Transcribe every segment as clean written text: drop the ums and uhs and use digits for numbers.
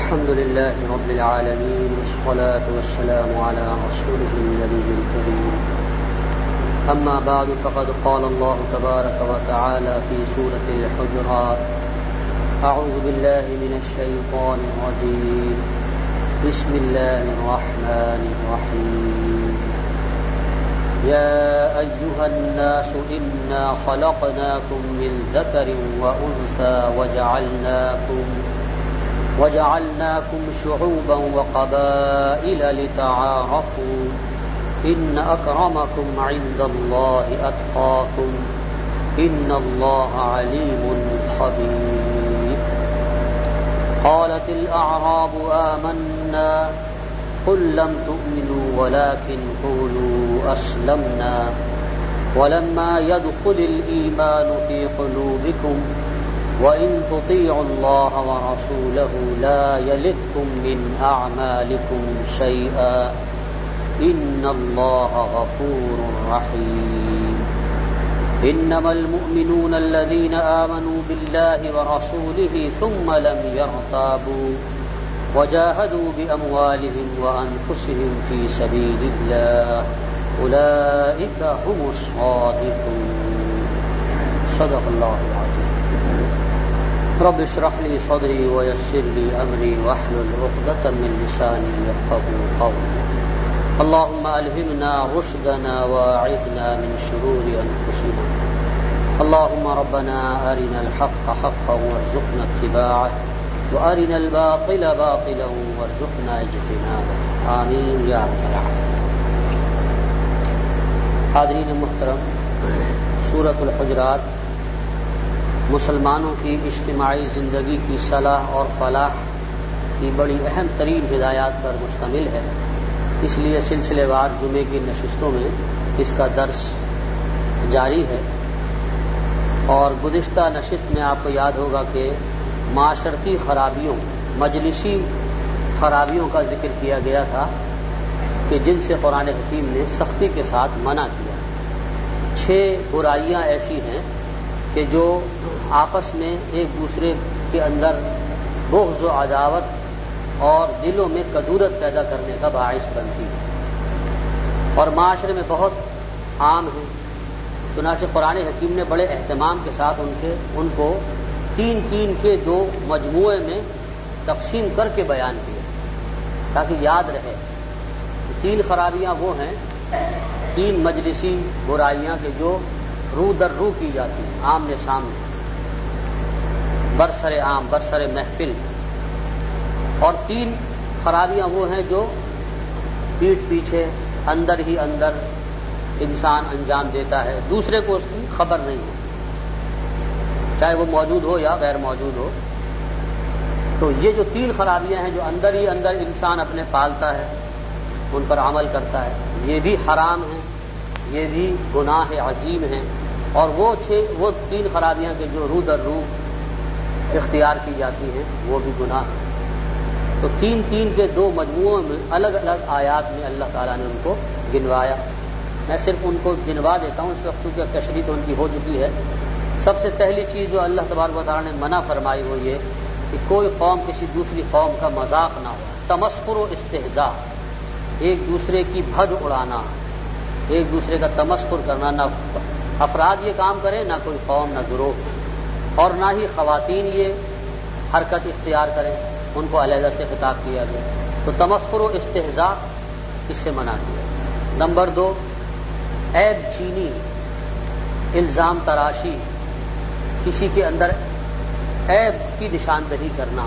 الحمد لله رب العالمين، والصلاة والسلام على رسوله النبي الكريم. أما بعد، فقد قال الله تبارك وتعالى في سورة الحجرات: أعوذ بالله من الشيطان الرجيم، بسم الله الرحمن الرحيم. يا أيها الناس إنا خلقناكم من ذكر وأنثى وجعلناكم شعوبا وقبائل لتعارفوا إن أكرمكم عند الله أتقاكم إن الله عليم خبير. قالت الأعراب آمنا قل لم تؤمنوا ولكن قولوا أسلمنا ولما يدخل الإيمان في قلوبكم وإن تطيعوا الله ورسوله لا يلدكم من أعمالكم شيئا إن الله غفور رحيم. إنما المؤمنون الذين آمنوا بالله ورسوله ثم لم يرتابوا وجاهدوا بأموالهم وأنفسهم في سبيل الله أولئك هم الصادقون. صدق الله العظيم. رب اشرح لي صدري ويسر لي أمري واحلل عقدة من لساني يفقهوا قولي. اللهم ألهمنا رشدنا واعذنا من شرور أنفسنا. اللهم ربنا أرنا الحق حقا وارزقنا اتباعه وأرنا الباطل باطلا وارزقنا اجتنابه. آمين یا رب العالمین. حاضرین محترم، سورۃ الحجرات مسلمانوں کی اجتماعی زندگی کی صلاح اور فلاح کی بڑی اہم ترین ہدایات پر مشتمل ہے. اس لیے سلسلے وار جمعے کی نشستوں میں اس کا درس جاری ہے. اور گزشتہ نشست میں آپ کو یاد ہوگا کہ معاشرتی خرابیوں، مجلسی خرابیوں کا ذکر کیا گیا تھا کہ جن سے قرآن حکیم نے سختی کے ساتھ منع کیا. 6 برائیاں ایسی ہیں کہ جو آپس میں ایک دوسرے کے اندر بغض و عداوت اور دلوں میں کدورت پیدا کرنے کا باعث بنتی ہے اور معاشرے میں بہت عام ہیں. چنانچہ قرآن حکیم نے بڑے اہتمام کے ساتھ ان کو 3 کے 2 مجموعے میں تقسیم کر کے بیان کیا تاکہ یاد رہے. 3 خرابیاں وہ ہیں، 3 مجلسی برائیاں کہ جو رو در رو کی جاتی ہیں آمنے سامنے، برسر عام، برسر محفل. اور 3 خرابیاں وہ ہیں جو پیٹھ پیچھے اندر ہی اندر انسان انجام دیتا ہے، دوسرے کو اس کی خبر نہیں ہے، چاہے وہ موجود ہو یا غیر موجود ہو. تو یہ جو 3 خرابیاں ہیں جو اندر ہی اندر انسان اپنے پالتا ہے، ان پر عمل کرتا ہے، یہ بھی حرام ہیں، یہ بھی گناہ عظیم ہیں. اور وہ 3 خرابیاں کہ جو رو در رو اختیار کی جاتی ہیں وہ بھی گناہ ہیں. تو 3 کے 2 مجموعوں میں الگ الگ آیات میں اللہ تعالیٰ نے ان کو گنوایا. میں صرف ان کو گنوا دیتا ہوں اس وقت کیونکہ تشریح تو ان کی ہو چکی ہے. سب سے پہلی چیز جو اللہ تبارک و تعالیٰ نے منع فرمائی وہ یہ کہ کوئی قوم کسی دوسری قوم کا مذاق نہ ہو. تمسخر و استہزاء، ایک دوسرے کی بھد اڑانا، ایک دوسرے کا تمسخر کرنا. نہ افراد یہ کام کریں، نہ کوئی قوم، نہ گروہ، اور نہ ہی خواتین یہ حرکت اختیار کریں، ان کو علیحدہ سے خطاب کیا گیا. تو تمسخر و استہزاء اس سے منع کیا. نمبر 2، عیب چینی، الزام تراشی، کسی کے اندر عیب کی نشاندہی کرنا،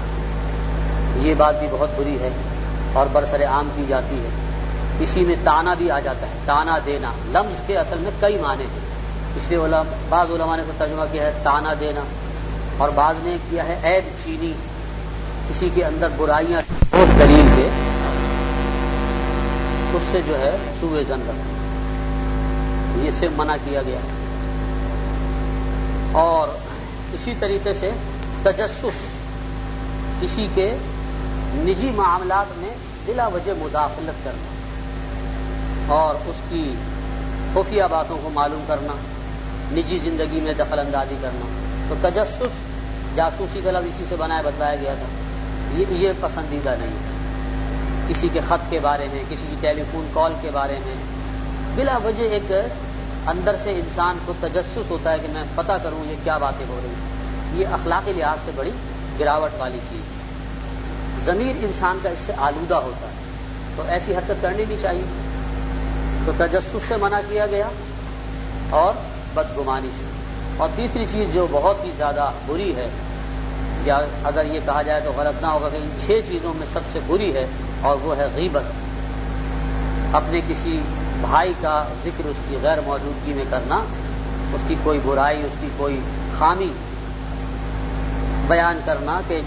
یہ بات بھی بہت بری ہے اور برسر عام کی جاتی ہے. اسی میں طعنہ بھی آ جاتا ہے، طعنہ دینا. لفظ کے اصل میں کئی معنی ہیں، اس لیے بعض علماء نے ترجمہ کیا ہے طعنہ دینا، اور بعض نے کیا ہے عیب چینی، کسی کے اندر برائیاں ٹھوس دلیل کے اس سے جو ہے سوء ظن رکھنا، یہ سے منع کیا گیا. اور اسی طریقے سے تجسس، کسی کے نجی معاملات میں بلا وجہ مداخلت کرنا اور اس کی خفیہ باتوں کو معلوم کرنا، نجی زندگی میں دخل اندازی کرنا. تو تجسس جاسوسی کا لفظ اسی سے بتایا گیا تھا. یہ پسندیدہ نہیں ہے. کسی کے خط کے بارے میں، کسی کی ٹیلی فون کال کے بارے میں بلا وجہ ایک اندر سے انسان کو تجسس ہوتا ہے کہ میں پتہ کروں یہ کیا باتیں ہو رہی ہیں. یہ اخلاقی لحاظ سے بڑی گراوٹ والی چیز ہے. ضمیر انسان کا اس سے آلودہ ہوتا ہے، تو ایسی حرکت کرنی نہیں چاہیے. تو تجسس سے منع کیا گیا اور بدگمانی سے. اور تیسری چیز جو بہت ہی زیادہ بری ہے، یا اگر یہ کہا جائے تو غلط نہ ہوگا کہ ان 6 چیزوں میں سب سے بری ہے، اور وہ ہے غیبت. اپنے کسی بھائی کا ذکر اس کی غیر موجودگی میں کرنا، اس کی کوئی برائی، اس کی کوئی خامی بیان کرنا کہ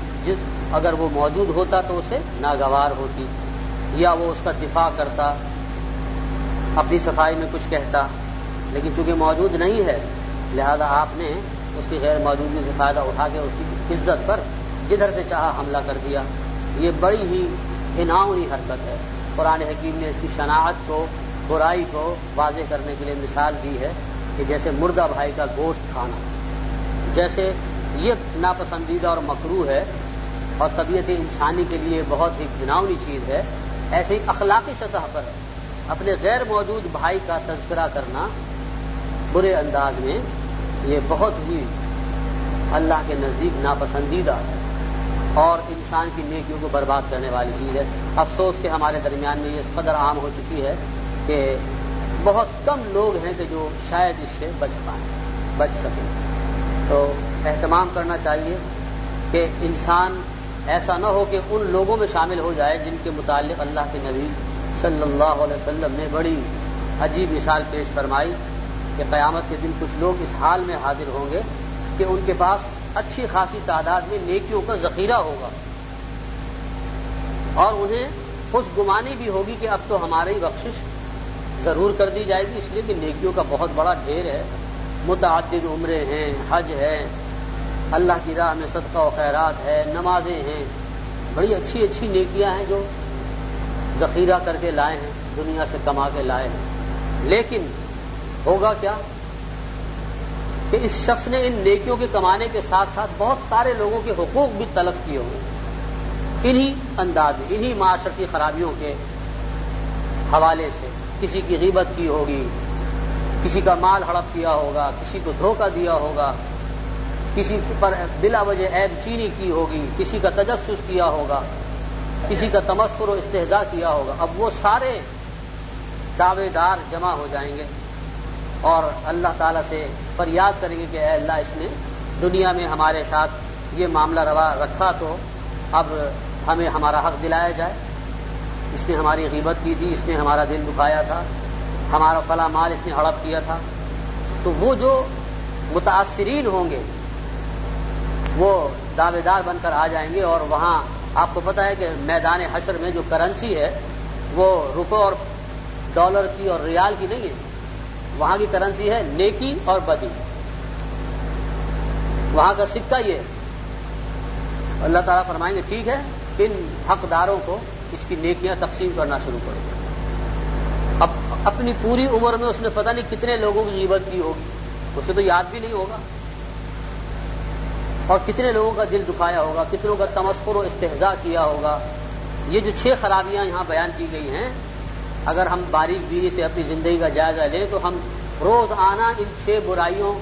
اگر وہ موجود ہوتا تو اسے ناگوار ہوتی، یا وہ اس کا دفاع کرتا، اپنی صفائی میں کچھ کہتا، لیکن چونکہ موجود نہیں ہے لہذا آپ نے اس کی غیر موجودگی سے فائدہ اٹھا کے اس کی عزت پر جدھر سے چاہا حملہ کر دیا. یہ بڑی ہی گھناؤنی حرکت ہے. قرآن حکیم نے اس کی شناعت کو، برائی کو واضح کرنے کے لیے مثال دی ہے کہ جیسے مردہ بھائی کا گوشت کھانا، جیسے یہ ناپسندیدہ اور مکروہ ہے اور طبیعت انسانی کے لیے بہت ہی گھناؤنی چیز ہے، ایسے ہی اخلاقی سطح پر اپنے غیر موجود بھائی کا تذکرہ کرنا برے انداز میں، یہ بہت ہی اللہ کے نزدیک ناپسندیدہ اور انسان کی نیکیوں کو برباد کرنے والی چیز ہے. افسوس کہ ہمارے درمیان میں یہ اس قدر عام ہو چکی ہے کہ بہت کم لوگ ہیں کہ جو شاید اس سے بچ سکیں. تو اہتمام کرنا چاہیے کہ انسان ایسا نہ ہو کہ ان لوگوں میں شامل ہو جائے جن کے متعلق اللہ کے نبی صلی اللہ علیہ وسلم نے بڑی عجیب مثال پیش فرمائی کہ قیامت کے دن کچھ لوگ اس حال میں حاضر ہوں گے کہ ان کے پاس اچھی خاصی تعداد میں نیکیوں کا ذخیرہ ہوگا، اور انہیں خوش گمانی بھی ہوگی کہ اب تو ہماری بخشش ضرور کر دی جائے گی، اس لیے کہ نیکیوں کا بہت بڑا ڈھیر ہے، متعدد عمرے ہیں، حج ہے، اللہ کی راہ میں صدقہ و خیرات ہے، نمازیں ہیں، بڑی اچھی اچھی نیکیاں ہیں جو ذخیرہ کر کے لائے ہیں، دنیا سے کما کے لائے ہیں. لیکن ہوگا کیا کہ اس شخص نے ان نیکیوں کے کمانے کے ساتھ ساتھ بہت سارے لوگوں کے حقوق بھی تلف کیے ہوں گے، انہی انداز میں، انہی معاشرتی خرابیوں کے حوالے سے. کسی کی غیبت کی ہوگی، کسی کا مال ہڑپ کیا ہوگا، کسی کو دھوکہ دیا ہوگا، کسی پر بلا وجہ عیب چینی کی ہوگی، کسی کا تجسس کیا ہوگا، کسی کا تمسخر و استہزاء کیا ہوگا. اب وہ سارے دعوے دار جمع ہو جائیں گے اور اللہ تعالیٰ سے فریاد کریں گے کہ اے اللہ، اس نے دنیا میں ہمارے ساتھ یہ معاملہ روا رکھا تو اب ہمیں ہمارا حق دلایا جائے. اس نے ہماری غیبت کی تھی، اس نے ہمارا دل دکھایا تھا، ہمارا فلاں مال اس نے ہڑپ کیا تھا. تو وہ جو متاثرین ہوں گے وہ دعوے دار بن کر آ جائیں گے، اور وہاں آپ کو پتہ ہے کہ میدان حشر میں جو کرنسی ہے وہ روپے اور ڈالر کی اور ریال کی نہیں ہے، وہاں کی کرنسی ہے نیکی اور بدی. وہاں کا سکہ یہ ہے. اللہ تعالیٰ فرمائیں گے ٹھیک ہے، ان حقداروں کو اس کی نیکیاں تقسیم کرنا شروع کرو. اب اپنی پوری عمر میں اس نے پتہ نہیں کتنے لوگوں کی غیبت کی ہوگی، اسے تو یاد بھی نہیں ہوگا، اور کتنے لوگوں کا دل دکھایا ہوگا، کتنوں کا تمسخر و استہزاء کیا ہوگا. یہ جو 6 خرابیاں یہاں بیان کی گئی ہیں، اگر ہم باریک بینی سے اپنی زندگی کا جائزہ لیں تو ہم روزانہ ان 6 برائیوں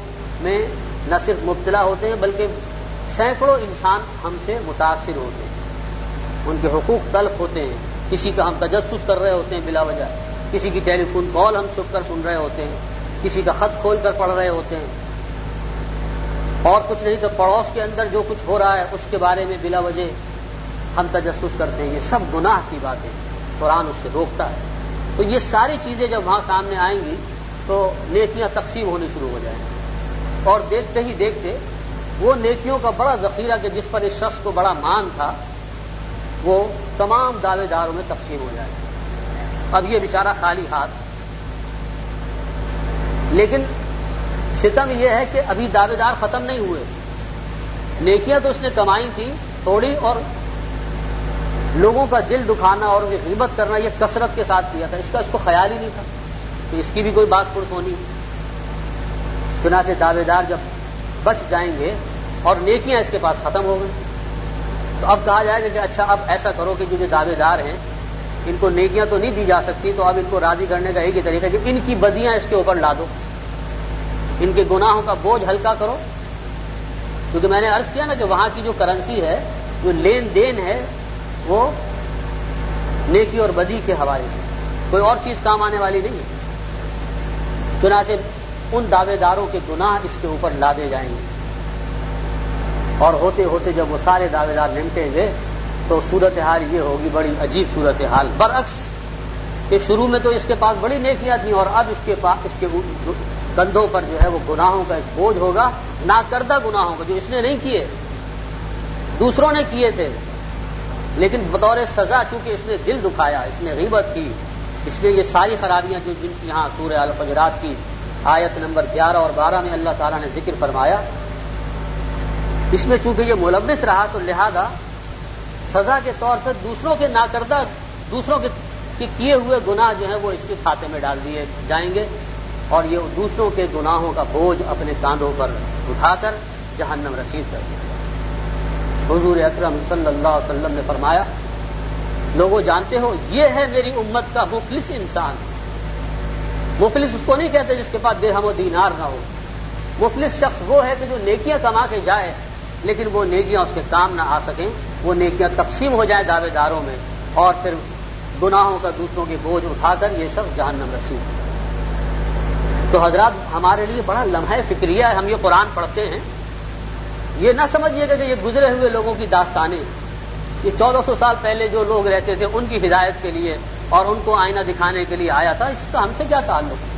میں نہ صرف مبتلا ہوتے ہیں بلکہ سینکڑوں انسان ہم سے متاثر ہوتے ہیں، ان کے حقوق تلف ہوتے ہیں. کسی کا ہم تجسس کر رہے ہوتے ہیں بلا وجہ، کسی کی ٹیلی فون کال ہم چھپ کر سن رہے ہوتے ہیں، کسی کا خط کھول کر پڑھ رہے ہوتے ہیں، اور کچھ نہیں تو پڑوس کے اندر جو کچھ ہو رہا ہے اس کے بارے میں بلا وجہ ہم تجسس کرتے ہیں. یہ سب گناہ کی باتیں قرآن اس سے روکتا ہے. تو یہ ساری چیزیں جب وہاں سامنے آئیں گی تو نیکیاں تقسیم ہونی شروع ہو جائیں گی، اور دیکھتے ہی دیکھتے وہ نیکیوں کا بڑا ذخیرہ کہ جس پر اس شخص کو بڑا مان تھا وہ تمام دعوے داروں میں تقسیم ہو جائے گا. اب یہ بیچارہ خالی ہاتھ. لیکن ستم یہ ہے کہ ابھی دعوے دار ختم نہیں ہوئے. نیکیاں تو اس نے کمائی تھی تھوڑی، اور لوگوں کا دل دکھانا اور غیبت کرنا یہ کثرت کے ساتھ کیا تھا. اس کو خیال ہی نہیں تھا کہ اس کی بھی کوئی باس پرس ہونی. چنانچہ دعوے دار جب بچ جائیں گے اور نیکیاں اس کے پاس ختم ہو گئی تو اب کہا جائے گا کہ اچھا اب ایسا کرو کہ جو دعوے دار ہیں ان کو نیکیاں تو نہیں دی جا سکتی، تو اب ان کو راضی کرنے کا ایک ہی طریقہ ہے کہ ان کی بدیاں اس کے اوپر لا دو، ان کے گناہوں کا بوجھ ہلکا کرو. کیونکہ میں نے عرض کیا نا کہ وہاں کی جو کرنسی ہے، جو لین دین ہے، وہ نیکی اور بدی کے حوالے سے، کوئی اور چیز کام آنے والی نہیں ہے. چنانچہ ان دعوے داروں کے گناہ اس کے اوپر لادے جائیں گے، اور ہوتے ہوتے جب وہ سارے دعوے دار نمٹیں گے تو صورتحال یہ ہوگی بڑی عجیب صورتحال. برعکس کہ شروع میں تو اس کے پاس بڑی نیکیاں تھیں، اور اب اس کے کندھوں پر جو ہے وہ گناہوں کا ایک بوجھ ہوگا، ناکردہ گناہوں کا جو اس نے نہیں کیے، دوسروں نے کیے تھے، لیکن بطور سزا چونکہ اس نے دل دکھایا، اس نے غیبت کی، اس لیے یہ ساری خرابیاں جو جن کی یہاں سورہ الحجرات کی آیت نمبر 11 اور 12 میں اللہ تعالیٰ نے ذکر فرمایا، اس میں چونکہ یہ ملوث رہا تو لہذا سزا کے طور پر دوسروں کے ناکردہ، دوسروں کے کیے ہوئے گناہ جو ہیں وہ اس کے کھاتے میں ڈال دیے جائیں گے، اور یہ دوسروں کے گناہوں کا بوجھ اپنے کاندھوں پر اٹھا کر جہنم رسید کر دیں. حضور اکرم صلی اللہ علیہ وسلم نے فرمایا، لوگوں جانتے ہو یہ ہے میری امت کا مفلس انسان. مفلس اس کو نہیں کہتے جس کے پاس درہم و دینار نہ ہو. مفلس شخص وہ ہے کہ جو نیکیاں کما کے جائے لیکن وہ نیکیاں اس کے کام نہ آ سکیں، وہ نیکیاں تقسیم ہو جائیں دعوے داروں میں، اور پھر گناہوں کا دوسروں کے بوجھ اٹھا کر یہ شخص جہنم رسید. تو حضرات ہمارے لیے بڑا لمحہ فکریہ ہے. ہم یہ قرآن پڑھتے ہیں، یہ نہ سمجھیے گا کہ یہ گزرے ہوئے لوگوں کی داستانیں، یہ 1400 سال پہلے جو لوگ رہتے تھے ان کی ہدایت کے لیے اور ان کو آئینہ دکھانے کے لیے آیا تھا. اس کا ہم سے کیا تعلق ہے؟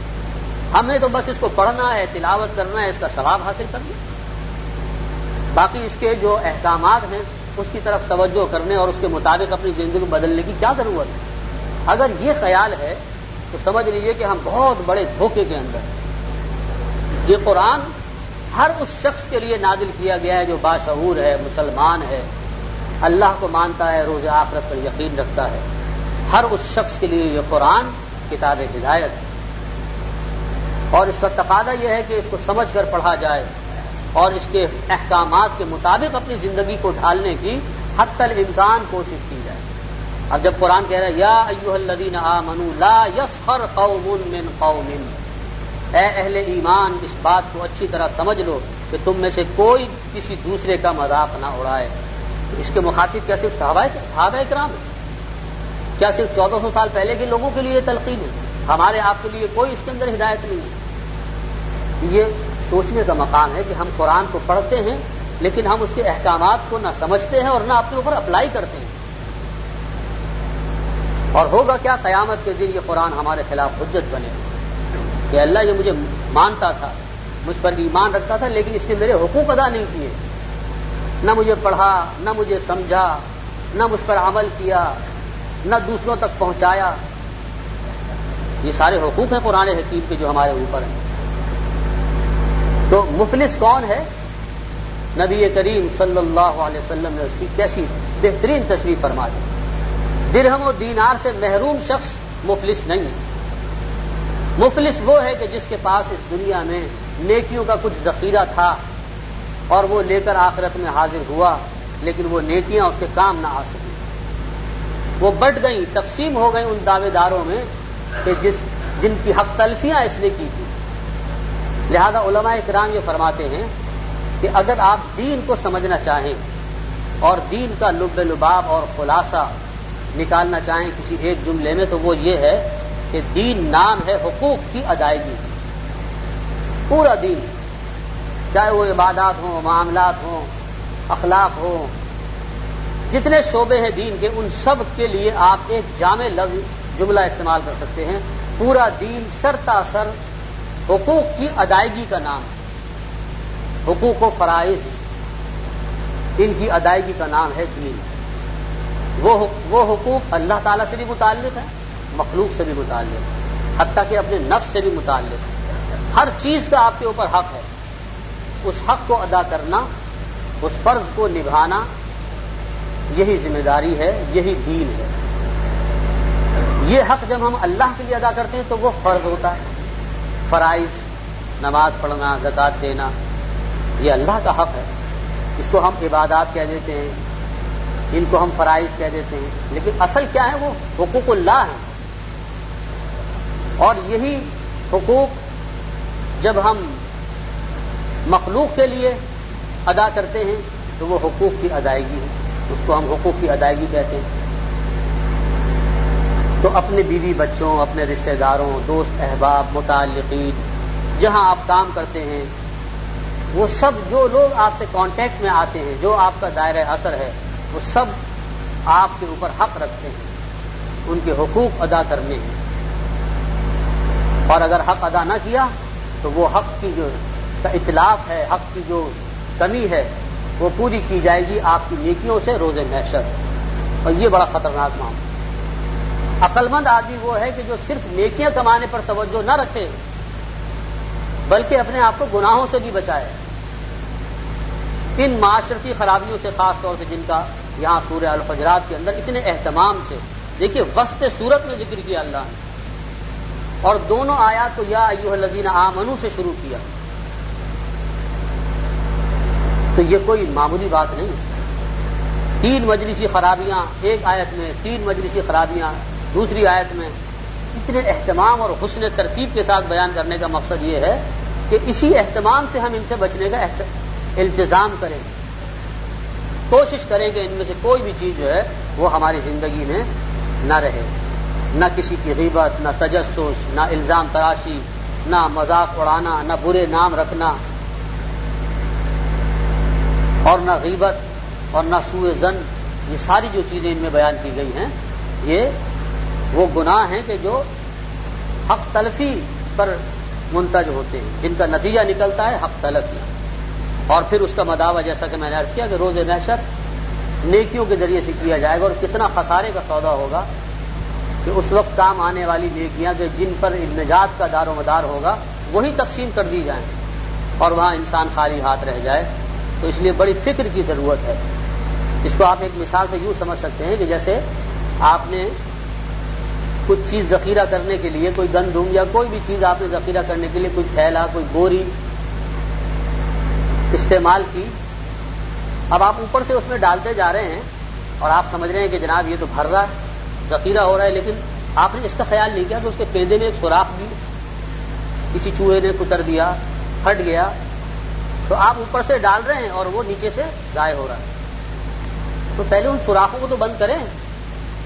ہمیں تو بس اس کو پڑھنا ہے، تلاوت کرنا ہے، اس کا ثواب حاصل کرنا. باقی اس کے جو احکامات ہیں اس کی طرف توجہ کرنے اور اس کے مطابق اپنی زندگی بدلنے کی کیا ضرورت ہے؟ اگر یہ خیال ہے تو سمجھ لیجیے کہ ہم بہت بڑے دھوکے کے اندر ہیں. یہ قرآن ہر اس شخص کے لیے نازل کیا گیا ہے جو باشعور ہے، مسلمان ہے، اللہ کو مانتا ہے، روز آخرت پر یقین رکھتا ہے. ہر اس شخص کے لیے یہ قرآن کتاب ہدایت ہے، اور اس کا تقاضا یہ ہے کہ اس کو سمجھ کر پڑھا جائے اور اس کے احکامات کے مطابق اپنی زندگی کو ڈھالنے کی حتی الامکان کوشش کی جائے. اب جب قرآن کہہ رہا ہے یا ایھا الذین آمنوا لا یسخر قوم من قوم، اے اہل ایمان اس بات کو اچھی طرح سمجھ لو کہ تم میں سے کوئی کسی دوسرے کا مذاق نہ اڑائے. اس کے مخاطب کیا صرف صحابہ کرام ہیں؟ کیا صرف 1400 سال پہلے کے لوگوں کے لیے تلقین ہے؟ ہمارے آپ کے لیے کوئی اس کے اندر ہدایت نہیں ہے. یہ سوچنے کا مقام ہے کہ ہم قرآن کو پڑھتے ہیں لیکن ہم اس کے احکامات کو نہ سمجھتے ہیں اور نہ اپنے اوپر اپلائی کرتے ہیں. اور ہوگا کیا؟ قیامت کے دن یہ قرآن ہمارے خلاف حجت بنے کہ اللہ یہ مجھے مانتا تھا، مجھ پر ایمان رکھتا تھا، لیکن اس نے میرے حقوق ادا نہیں کیے، نہ مجھے پڑھا، نہ مجھے سمجھا، نہ مجھ پر عمل کیا، نہ دوسروں تک پہنچایا. یہ سارے حقوق ہیں قرآن حکیم کے جو ہمارے اوپر ہیں. تو مفلس کون ہے؟ نبی کریم صلی اللہ علیہ وسلم نے اس کی کیسی بہترین تشریح فرما دی. درہم و دینار سے محروم شخص مفلس نہیں ہے. مفلس وہ ہے کہ جس کے پاس اس دنیا میں نیکیوں کا کچھ ذخیرہ تھا اور وہ لے کر آخرت میں حاضر ہوا، لیکن وہ نیکیاں اس کے کام نہ آ سکیں. وہ بٹ گئیں، تقسیم ہو گئیں ان دعوے داروں میں کہ جن کی حق تلفیاں اس نے کی تھی. لہذا علماء کرام یہ فرماتے ہیں کہ اگر آپ دین کو سمجھنا چاہیں اور دین کا لب لباب اور خلاصہ نکالنا چاہیں کسی ایک جملے میں، تو وہ یہ ہے کہ دین نام ہے حقوق کی ادائیگی. پورا دین، چاہے وہ عبادات ہوں، معاملات ہوں، اخلاق ہوں، جتنے شعبے ہیں دین کے، ان سب کے لیے آپ ایک جامع لفظ جملہ استعمال کر سکتے ہیں. پورا دین سر تا سر حقوق کی ادائیگی کا نام ہے. حقوق و فرائض، ان کی ادائیگی کا نام ہے دین. وہ حقوق اللہ تعالیٰ سے بھی متعلق ہے، مخلوق سے بھی متعلق ہے، حتیٰ کہ اپنے نفس سے بھی متعلق ہے. ہر چیز کا آپ کے اوپر حق ہے. اس حق کو ادا کرنا، اس فرض کو نبھانا، یہی ذمہ داری ہے، یہی دین ہے. یہ حق جب ہم اللہ کے لیے ادا کرتے ہیں تو وہ فرض ہوتا ہے. فرائض، نماز پڑھنا، زکوٰۃ دینا، یہ اللہ کا حق ہے. اس کو ہم عبادات کہہ دیتے ہیں. ان کو ہم فرائض کہہ دیتے ہیں، لیکن اصل کیا ہے؟ وہ حقوق اللہ ہیں. اور یہی حقوق جب ہم مخلوق کے لیے ادا کرتے ہیں تو وہ حقوق کی ادائیگی ہے، اس کو ہم حقوق کی ادائیگی کہتے ہیں. تو اپنے بیوی بچوں، اپنے رشتہ داروں، دوست احباب، متعلقین، جہاں آپ کام کرتے ہیں، وہ سب جو لوگ آپ سے کانٹیکٹ میں آتے ہیں، جو آپ کا دائرہ اثر ہے، وہ سب آپ کے اوپر حق رکھتے ہیں، ان کے حقوق ادا کرنے ہیں. اور اگر حق ادا نہ کیا تو وہ حق کی جو اتلاف ہے، حق کی جو کمی ہے، وہ پوری کی جائے گی آپ کی نیکیوں سے روز محشر. اور یہ بڑا خطرناک معاملہ. عقل مند آدمی وہ ہے کہ جو صرف نیکیاں کمانے پر توجہ نہ رکھے بلکہ اپنے آپ کو گناہوں سے بھی بچائے. ان معاشرتی خرابیوں سے خاص طور سے جن کا یہاں سورہ الحجرات کے اندر اتنے اہتمام سے دیکھیے وسط سورت میں ذکر کیا اللہ نے، اور دونوں آیات کو یا ایھا الذین آمنوا سے شروع کیا. تو یہ کوئی معمولی بات نہیں. 3 مجلسی خرابیاں ایک آیت میں، 3 مجلسی خرابیاں دوسری آیت میں، اتنے اہتمام اور حسن ترتیب کے ساتھ بیان کرنے کا مقصد یہ ہے کہ اسی اہتمام سے ہم ان سے بچنے کا التزام کریں، کوشش کریں کہ ان میں سے کوئی بھی چیز جو ہے وہ ہماری زندگی میں نہ رہے. نہ کسی کی غیبت، نہ تجسس، نہ الزام تراشی، نہ مذاق اڑانا، نہ برے نام رکھنا، اور نہ غیبت اور نہ سوء ظن. یہ ساری جو چیزیں ان میں بیان کی گئی ہیں یہ وہ گناہ ہیں کہ جو حق تلفی پر منتج ہوتے ہیں، جن کا نتیجہ نکلتا ہے حق تلفی. اور پھر اس کا مداوع جیسا کہ میں نے عرض کیا کہ روز محشر نیکیوں کے ذریعے سے کیا جائے گا، اور کتنا خسارے کا سودا ہوگا کہ اس وقت کام آنے والی نیکیاں کہ جن پر نجات کا دار و مدار ہوگا وہی تقسیم کر دی جائیں اور وہاں انسان خالی ہاتھ رہ جائے. تو اس لیے بڑی فکر کی ضرورت ہے. اس کو آپ ایک مثال سے یوں سمجھ سکتے ہیں کہ جیسے آپ نے کچھ چیز ذخیرہ کرنے کے لیے، کوئی گندم یا کوئی بھی چیز آپ نے ذخیرہ کرنے کے لیے کوئی تھیلا، کوئی بوری استعمال کی. اب آپ اوپر سے اس میں ڈالتے جا رہے ہیں اور آپ سمجھ رہے ہیں کہ جناب یہ تو بھر رہا ہے، ذخیرہ ہو رہا ہے، لیکن آپ نے اس کا خیال نہیں کیا کہ اس کے پیندے میں ایک سوراخ بھی کسی چوہے نے کتر دیا، پھٹ گیا. تو آپ اوپر سے ڈال رہے ہیں اور وہ نیچے سے ضائع ہو رہا ہے. تو پہلے ان سوراخوں کو تو بند کریں،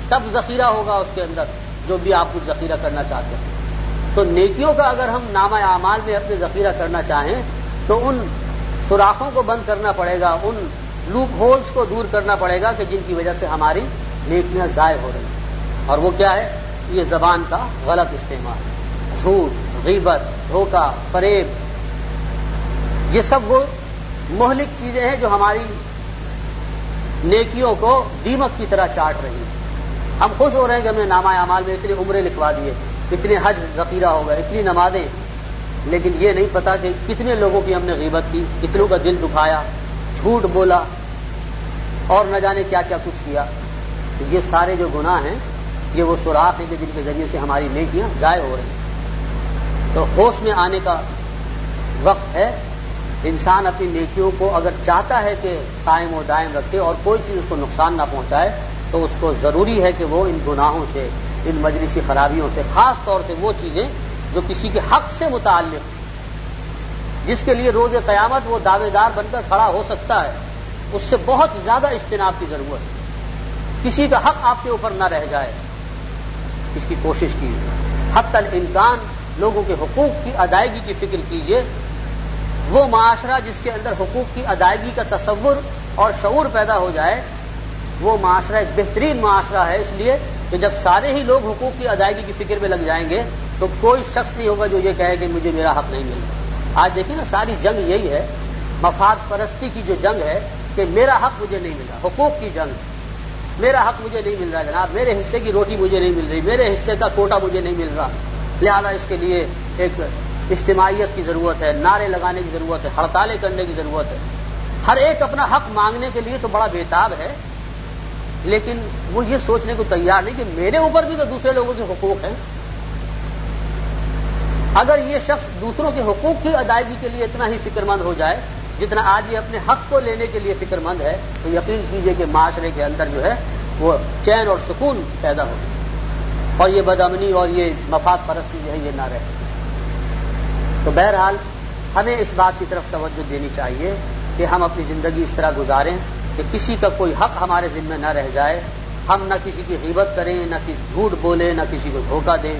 تب ذخیرہ ہوگا اس کے اندر جو بھی آپ کچھ ذخیرہ کرنا چاہتے ہیں. تو نیکیوں کا اگر ہم نامہ اعمال میں اپنے ذخیرہ کرنا چاہیں تو ان سوراخوں کو بند کرنا پڑے گا، ان لوپ ہولز کو دور کرنا پڑے گا کہ جن کی وجہ سے ہماری نیکیاں ضائع ہو رہی ہیں. اور وہ کیا ہے؟ یہ زبان کا غلط استعمال، جھوٹ، غیبت، دھوکہ، فریب، یہ سب وہ مہلک چیزیں ہیں جو ہماری نیکیوں کو دیمک کی طرح چاٹ رہی ہیں. ہم خوش ہو رہے ہیں کہ ہم نے نامہ اعمال میں اتنے عمرے لکھوا دیے، اتنے حج ذخیرہ ہو گئے، اتنی نمازیں، لیکن یہ نہیں پتا کہ کتنے لوگوں کی ہم نے غیبت کی، کتنوں کا دل دکھایا، جھوٹ بولا اور نہ جانے کیا کیا کچھ کیا. تو یہ سارے جو گناہ ہیں یہ وہ سوراخ ہیں کہ جن کے ذریعے سے ہماری نیکیاں ضائع ہو رہی ہیں. تو ہوش میں آنے کا وقت ہے. انسان اپنی نیکیوں کو اگر چاہتا ہے کہ قائم و دائم رکھے اور کوئی چیز اس کو نقصان نہ پہنچائے تو اس کو ضروری ہے کہ وہ ان گناہوں سے، ان مجلسی خرابیوں سے، خاص طور سے وہ چیزیں جو کسی کے حق سے متعلق، جس کے لیے روز قیامت وہ دعوے دار بن کر کھڑا ہو سکتا ہے، اس سے بہت زیادہ اجتناب کی ضرورت ہے. کسی کا حق آپ کے اوپر نہ رہ جائے، اس کی کوشش کیجیے. حتی الامکان لوگوں کے حقوق کی ادائیگی کی فکر کیجیے. وہ معاشرہ جس کے اندر حقوق کی ادائیگی کا تصور اور شعور پیدا ہو جائے وہ معاشرہ ایک بہترین معاشرہ ہے، اس لیے کہ جب سارے ہی لوگ حقوق کی ادائیگی کی فکر میں لگ جائیں گے تو کوئی شخص نہیں ہوگا جو یہ کہے کہ مجھے میرا حق نہیں مل رہا. آج دیکھیں نا ساری جنگ یہی ہے، مفاد پرستی کی جو جنگ ہے کہ میرا حق مجھے نہیں مل رہا، حقوق کی جنگ. میرا حق مجھے نہیں مل رہا جناب، میرے حصے کی روٹی مجھے نہیں مل رہی، میرے حصے کا کوٹا مجھے نہیں مل رہا. لہذا اس کے لیے ایک اجتماعیت کی ضرورت ہے، نعرے لگانے کی ضرورت ہے، ہڑتالیں کرنے کی ضرورت ہے. ہر ایک اپنا حق مانگنے کے لیے تو بڑا بےتاب ہے، لیکن وہ یہ سوچنے کو تیار نہیں کہ میرے اوپر بھی تو دوسرے لوگوں کے حقوق ہیں. اگر یہ شخص دوسروں کے حقوق کی ادائیگی کے لیے اتنا ہی فکر مند ہو جائے جتنا آج یہ اپنے حق کو لینے کے لیے فکر مند ہے، تو یقین کیجئے کہ معاشرے کے اندر جو ہے وہ چین اور سکون پیدا ہو، اور یہ بدامنی اور یہ مفاد پرستی جو ہے یہ نہ رہے۔ تو بہرحال ہمیں اس بات کی طرف توجہ دینی چاہیے کہ ہم اپنی زندگی اس طرح گزاریں کہ کسی کا کوئی حق ہمارے ذمہ نہ رہ جائے، ہم نہ کسی کی غیبت کریں، نہ کسی جھوٹ بولیں، نہ کسی کو دھوکہ دیں،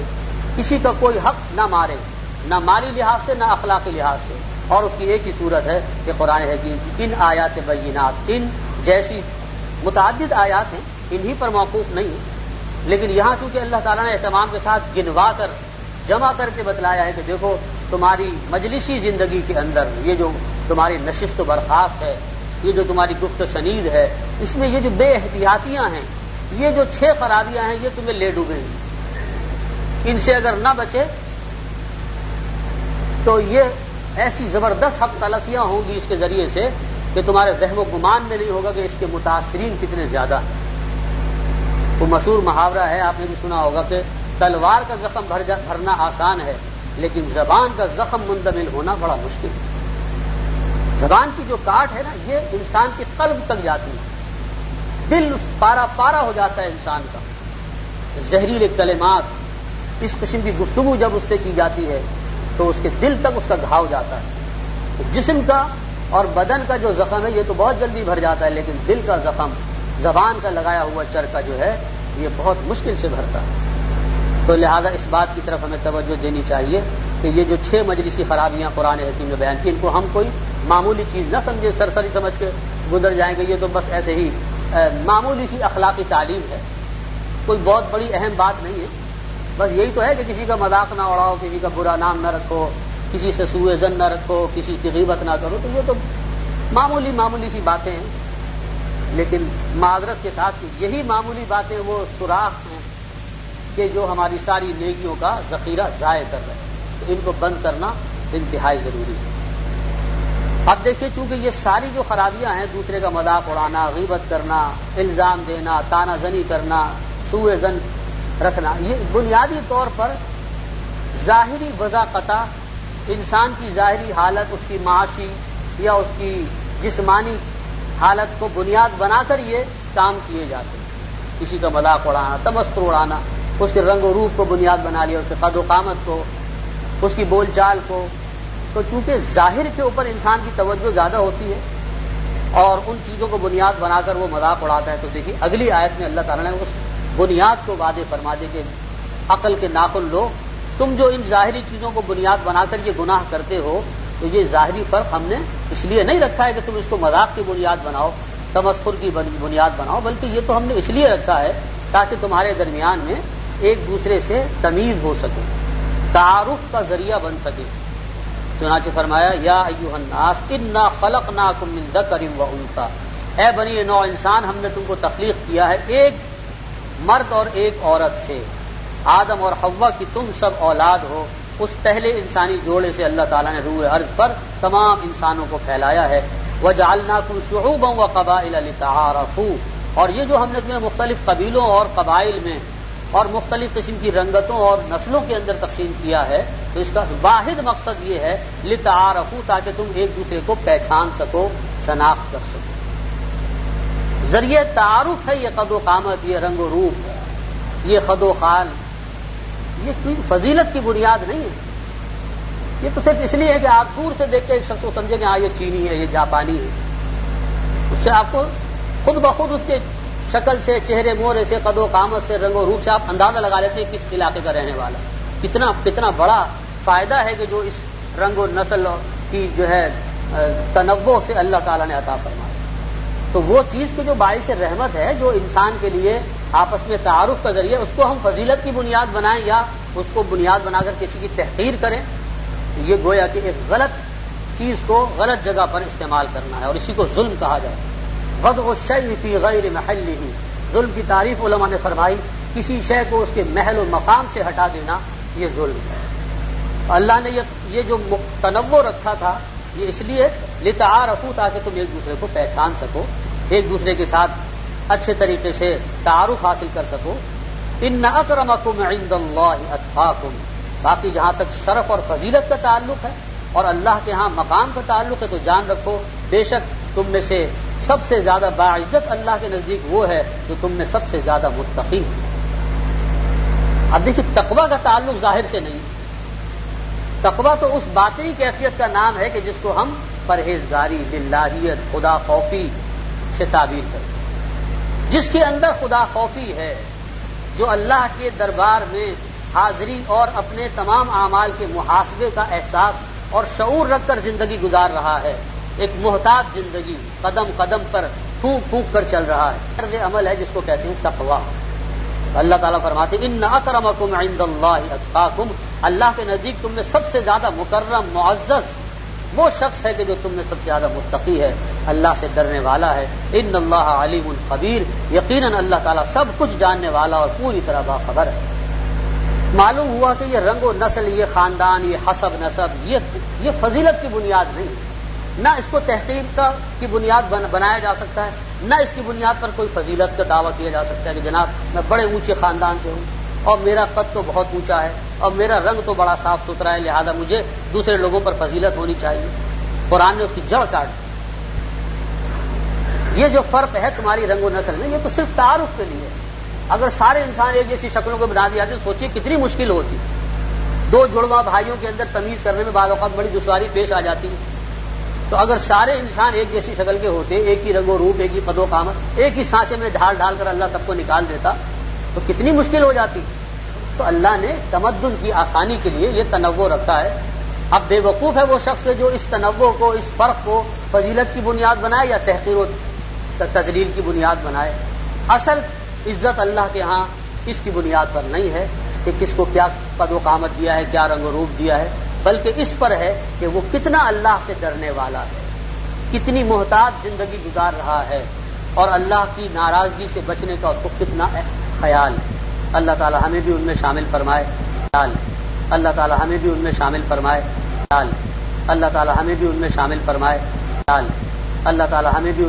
کسی کا کوئی حق نہ ماریں، نہ مالی لحاظ سے نہ اخلاقی لحاظ سے۔ اور اس کی ایک ہی صورت ہے کہ قرآن حکیم کی ان آیات بینات، ان جیسی متعدد آیات ہیں، انہی پر موقوف نہیں ہے، لیکن یہاں چونکہ اللہ تعالیٰ نے اہتمام کے ساتھ گنوا کر جمع کر کے بتلایا ہے کہ دیکھو تمہاری مجلسی زندگی کے اندر یہ جو تمہاری نشست و برخاست ہے، یہ جو تمہاری گفت و شنید ہے، اس میں یہ جو بے احتیاطیاں ہیں، یہ جو 6 خرابیاں ہیں، یہ تمہیں لے ڈوبیں گی۔ ان سے اگر نہ بچے تو یہ ایسی زبردست حق تلفیاں ہوں گی اس کے ذریعے سے کہ تمہارے وہم و گمان میں نہیں ہوگا کہ اس کے متاثرین کتنے زیادہ ہیں۔ وہ مشہور محاورہ ہے، آپ نے بھی سنا ہوگا کہ تلوار کا زخم بھرنا آسان ہے لیکن زبان کا زخم مندمل ہونا بڑا مشکل ہے۔ زبان کی جو کاٹ ہے نا، یہ انسان کے قلب تک جاتی ہے، دل پارا پارا ہو جاتا ہے انسان کا۔ زہریلے کلمات، اس قسم کی گفتگو جب اس سے کی جاتی ہے تو اس کے دل تک اس کا گھاؤ جاتا ہے۔ جسم کا اور بدن کا جو زخم ہے یہ تو بہت جلدی بھر جاتا ہے، لیکن دل کا زخم، زبان کا لگایا ہوا چرکا جو ہے یہ بہت مشکل سے بھرتا ہے۔ تو لہذا اس بات کی طرف ہمیں توجہ دینی چاہیے کہ یہ جو 6 مجلسی خرابیاں قرآن حکیم نے بیان کی، ان کو ہم کوئی معمولی چیز نہ سمجھے، سرسری سمجھ کے گزر جائیں گے، یہ تو بس ایسے ہی معمولی سی اخلاقی تعلیم ہے، کوئی بہت بڑی اہم بات نہیں ہے۔ بس یہی تو ہے کہ کسی کا مذاق نہ اڑاؤ، کسی کا برا نام نہ رکھو، کسی سے سوء ظن نہ رکھو، کسی کی غیبت نہ کرو، تو یہ تو معمولی سی باتیں ہیں، لیکن معذرت کے ساتھ یہی معمولی باتیں وہ سوراخ ہیں کہ جو ہماری ساری نیکیوں کا ذخیرہ ضائع کر رہے ہیں، تو ان کو بند کرنا انتہائی ضروری ہے۔ اب دیکھیے چونکہ یہ ساری جو خرابیاں ہیں، دوسرے کا مذاق اڑانا، غیبت کرنا، الزام دینا، طعنہ زنی کرنا، سوء ظن رکھنا، یہ بنیادی طور پر ظاہری وضاقتہ، انسان کی ظاہری حالت، اس کی معاشی یا اس کی جسمانی حالت کو بنیاد بنا کر یہ کام کیے جاتے ہیں۔ کسی کا مذاق اڑانا، تمسخر اڑانا، اس کے رنگ و روپ کو بنیاد بنا لیا، اس کے قد و قامت کو، اس کی بول چال کو، تو چونکہ ظاہر کے اوپر انسان کی توجہ زیادہ ہوتی ہے اور ان چیزوں کو بنیاد بنا کر وہ مذاق اڑاتا ہے، تو دیکھیے اگلی آیت میں اللہ تعالیٰ نے اس بنیاد کو واضح فرما دے کہ عقل کے ناخن لو، تم جو ان ظاہری چیزوں کو بنیاد بنا کر یہ گناہ کرتے ہو، تو یہ ظاہری فرق ہم نے اس لیے نہیں رکھا ہے کہ تم اس کو مذاق کی بنیاد بناؤ، تمسخر کی بنیاد بناؤ، بلکہ یہ تو ہم نے اس لیے رکھا ہے تاکہ تمہارے درمیان میں ایک دوسرے سے تمیز ہو سکے، تعارف کا ذریعہ بن سکے۔ چنانچہ فرمایا یا ایھا الناس انا خلقناکم من ذکر و انثی، اے بنی نوع انسان، ہم نے تم کو تخلیق کیا ہے ایک مرد اور ایک عورت سے، آدم اور حوا کی تم سب اولاد ہو۔ اس پہلے انسانی جوڑے سے اللہ تعالیٰ نے روح ارض پر تمام انسانوں کو پھیلایا ہے۔ وجعلناکم شعوبا وقبائل لتعارفوا، اور یہ جو ہم نے تمہیں مختلف قبیلوں اور قبائل میں اور مختلف قسم کی رنگتوں اور نسلوں کے اندر تقسیم کیا ہے، تو اس کا واحد مقصد یہ ہے لتعارفوا، تاکہ تم ایک دوسرے کو پہچان سکو، شناخت کر سکو۔ ذریعہ تعارف ہے یہ قد و قامت، یہ رنگ و روپ، یہ خد و خال، یہ کوئی فضیلت کی بنیاد نہیں ہے، یہ تو صرف اس لیے ہے کہ آپ دور سے دیکھ کے ایک شخص کو سمجھیں کہ ہاں یہ چینی ہے، یہ جاپانی ہے، اس سے آپ کو خود بخود اس کے شکل سے، چہرے مورے سے، قد و قامت سے، رنگ و روپ سے آپ اندازہ لگا لیتے ہیں کس علاقے کا رہنے والا۔ کتنا بڑا فائدہ ہے کہ جو اس رنگ و نسل کی جو ہے تنوع سے اللہ تعالیٰ نے عطا فرمایا۔ تو وہ چیز کے جو باعث رحمت ہے، جو انسان کے لیے آپس میں تعارف کا ذریعہ، اس کو ہم فضیلت کی بنیاد بنائیں یا اس کو بنیاد بنا کر کسی کی تحقیر کریں، یہ گویا کہ ایک غلط چیز کو غلط جگہ پر استعمال کرنا ہے، اور اسی کو ظلم کہا جائے۔ وضع الشیء فی غیر محلہ، ظلم کی تعریف علماء نے فرمائی کسی شے کو اس کے محل و مقام سے ہٹا دینا، یہ ظلم ہے۔ اللہ نے یہ جو تنوع رکھا تھا یہ اس لیے لتعارفوا، تاکہ تم ایک دوسرے کو پہچان سکو، ایک دوسرے کے ساتھ اچھے طریقے سے تعارف حاصل کر سکو۔ ان اکرمکم عند اللہ اتقاکم، باقی جہاں تک شرف اور فضیلت کا تعلق ہے اور اللہ کے ہاں مقام کا تعلق ہے تو جان رکھو بے شک تم میں سے سب سے زیادہ باعزت اللہ کے نزدیک وہ ہے جو تم میں سب سے زیادہ متقی ہے۔ اب دیکھیے تقویٰ کا تعلق ظاہر سے نہیں، تقویٰ تو اس باطنی کیفیت کا نام ہے کہ جس کو ہم پرہیزگاری، للہیت، خدا خوفی سے تعبیر کرتے ہیں۔ جس کے اندر خدا خوفی ہے، جو اللہ کے دربار میں حاضری اور اپنے تمام اعمال کے محاسبے کا احساس اور شعور رکھ کر زندگی گزار رہا ہے، ایک محتاط زندگی، قدم قدم پر پھونک پھونک کر چل رہا ہے، طرز عمل ہے جس کو کہتے ہیں تقویٰ۔ اللہ تعالیٰ فرماتے ہیں ان اکرمکم عند اللہ اتقاکم، اللہ کے نزدیک تم میں سب سے زیادہ مکرم معزز وہ شخص ہے کہ جو تم میں سب سے زیادہ متقی ہے، اللہ سے ڈرنے والا ہے۔ ان اللہ علیم خبیر، یقیناً اللہ تعالیٰ سب کچھ جاننے والا اور پوری طرح باخبر ہے۔ معلوم ہوا کہ یہ رنگ و نسل، یہ خاندان، یہ حسب نسب، یہ فضیلت کی بنیاد نہیں، نہ اس کو تحقیق کی بنیاد بنایا جا سکتا ہے، نہ اس کی بنیاد پر کوئی فضیلت کا دعویٰ کیا جا سکتا ہے کہ جناب میں بڑے اونچے خاندان سے ہوں اور میرا قد تو بہت اونچا ہے اور میرا رنگ تو بڑا صاف ستھرا ہے، لہذا مجھے دوسرے لوگوں پر فضیلت ہونی چاہیے۔ قرآن نے اس کی جڑ کاٹ دی۔ یہ جو فرق ہے تمہاری رنگ و نسل میں، یہ تو صرف تعارف کے لیے ہے۔ اگر سارے انسان ایک جیسی شکلوں کو بنا دیا تو سوچیے کتنی مشکل ہوتی۔ دو جڑواں بھائیوں کے اندر تمیز کرنے میں بعض اوقات بڑی دشواری پیش آ جاتی ہے۔ تو اگر سارے انسان ایک جیسی شکل کے ہوتے، ایک ہی رنگ و روپ، ایک ہی قد و قامت، ایک ہی سانچے میں ڈھال ڈھال کر اللہ سب کو نکال دیتا تو کتنی مشکل ہو جاتی۔ تو اللہ نے تمدن کی آسانی کے لیے یہ تنوع رکھا ہے۔ اب بے وقوف ہے وہ شخص جو اس تنوع کو، اس فرق کو فضیلت کی بنیاد بنائے یا تحقیر و تذلیل کی بنیاد بنائے۔ اصل عزت اللہ کے ہاں اس کی بنیاد پر نہیں ہے کہ کس کو کیا قد و قامت دیا ہے، کیا رنگ و روپ دیا ہے، بلکہ اس پر ہے کہ وہ کتنا اللہ سے ڈرنے والا ہے، کتنی محتاط زندگی گزار رہا ہے اور اللہ کی ناراضگی سے بچنے کا اس کو کتنا خیال ہے۔ اللہ تعالی ہمیں بھی ان میں شامل فرمائے، اللہ تعالی ہمیں بھی ان میں شامل فرمائے، اللہ تعالی ہمیں بھی ان میں شامل فرمائے، اللہ تعالی ہمیں بھی ان